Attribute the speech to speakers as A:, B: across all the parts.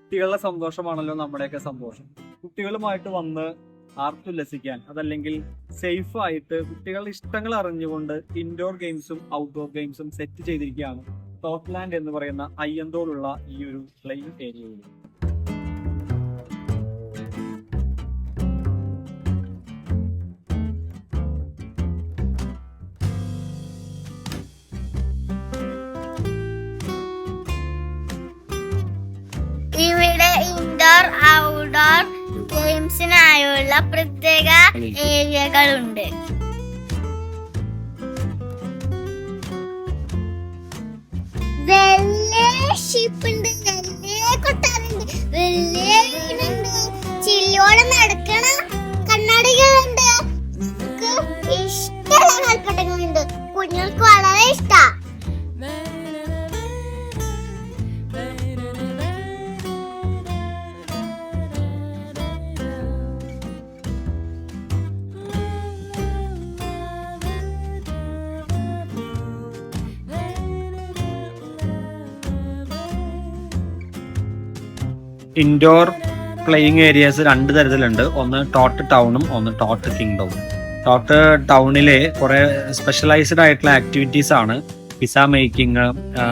A: കുട്ടികളുടെ സന്തോഷമാണല്ലോ നമ്മുടെയൊക്കെ സന്തോഷം. കുട്ടികളുമായിട്ട് വന്ന് ആർത്തുല്ലസിക്കാൻ, അതല്ലെങ്കിൽ സേഫ് ആയിട്ട് കുട്ടികളുടെ ഇഷ്ടങ്ങൾ അറിഞ്ഞുകൊണ്ട് ഇൻഡോർ ഗെയിംസും ഔട്ട്ഡോർ ഗെയിംസും സെറ്റ് ചെയ്തിരിക്കുകയാണ് ടോട്ട്ലാൻഡ് എന്ന് പറയുന്ന അയ്യന്തോളുള്ള ഈ ഒരു പ്ലേയിങ് ഏരിയയിൽ.
B: ഇവിടെ ഇൻഡോർ ഔട്ട്ഡോർ ഗെയിംസിനായുള്ള പ്രത്യേക ഏരിയകളുണ്ട്. വലിയ ഷിപ്പുണ്ട്, വലിയ കൊട്ടാരുണ്ട്, വലിയ വീടുണ്ട്, ചില്ലോടെ നടക്കണ കണ്ണാടികളുണ്ട്, നമുക്ക് ഇഷ്ടമുള്ള കളിപ്പട്ടങ്ങളുണ്ട്. കുഞ്ഞുങ്ങൾക്ക് വളരെ ഇഷ്ടാ.
A: ഇൻഡോർ പ്ലേയിങ് ഏരിയാസ് 2 തരത്തിലുണ്ട്. ഒന്ന് ടോട്ട് ടൗണും ഒന്ന് ടോട്ട് കിങ്ഡവും. ടോട്ട് ടൗണിലെ കുറെ സ്പെഷ്യലൈസ്ഡ് ആയിട്ടുള്ള ആക്ടിവിറ്റീസ് ആണ്. പിസ മേക്കിംഗ്,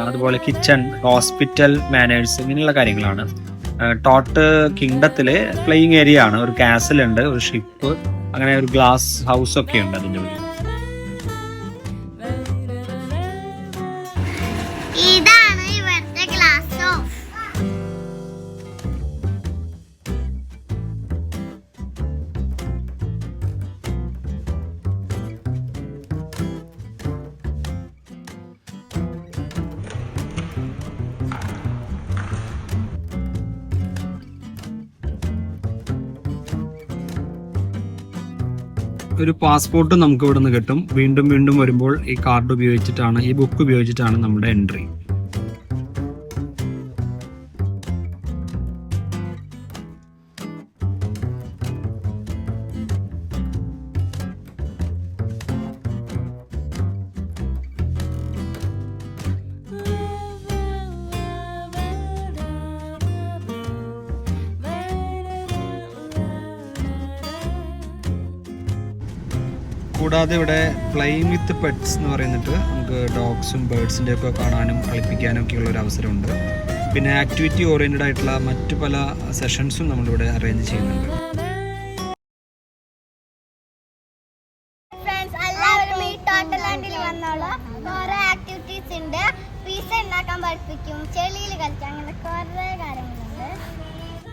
A: അതുപോലെ കിച്ചൺ, ഹോസ്പിറ്റൽ മാനേഴ്സ്, ഇങ്ങനെയുള്ള കാര്യങ്ങളാണ്. ടോട്ട് കിങ്ഡത്തില് പ്ലേയിങ് ഏരിയ ആണ്. ഒരു കാസിൽ ഉണ്ട്, ഒരു ഷിപ്പ്, അങ്ങനെ ഒരു ഗ്ലാസ് ഹൗസ് ഒക്കെ ഉണ്ട് അതിൻ്റെ ഉള്ളിൽ.
B: ഇതാണ് ഇവിടുത്തെ ഗ്ലാസ് ഹൗസ്.
A: ഒരു പാസ്പോർട്ട് നമുക്ക് ഇവിടെ നിന്ന് കിട്ടും. വീണ്ടും വീണ്ടും വരുമ്പോൾ ഈ കാർഡ് ഉപയോഗിച്ചിട്ടാണ്, ഈ ബുക്ക് ഉപയോഗിച്ചിട്ടാണ് നമ്മുടെ എൻട്രി. കൂടാതെ ഇവിടെ പ്ലേയിങ് വിത്ത് പെറ്റ്സ് എന്ന് പറയുന്നിട്ട് നമുക്ക് ഡോഗ്സും ബേർഡ്സിൻ്റെ ഒക്കെ കാണാനും കളിപ്പിക്കാനും ഒക്കെയുള്ള ഒരു അവസരമുണ്ട്. പിന്നെ ആക്ടിവിറ്റി ഓറിയൻറ്റഡ് ആയിട്ടുള്ള മറ്റു പല സെഷൻസും നമ്മളിവിടെ അറേഞ്ച് ചെയ്യുന്നുണ്ട്.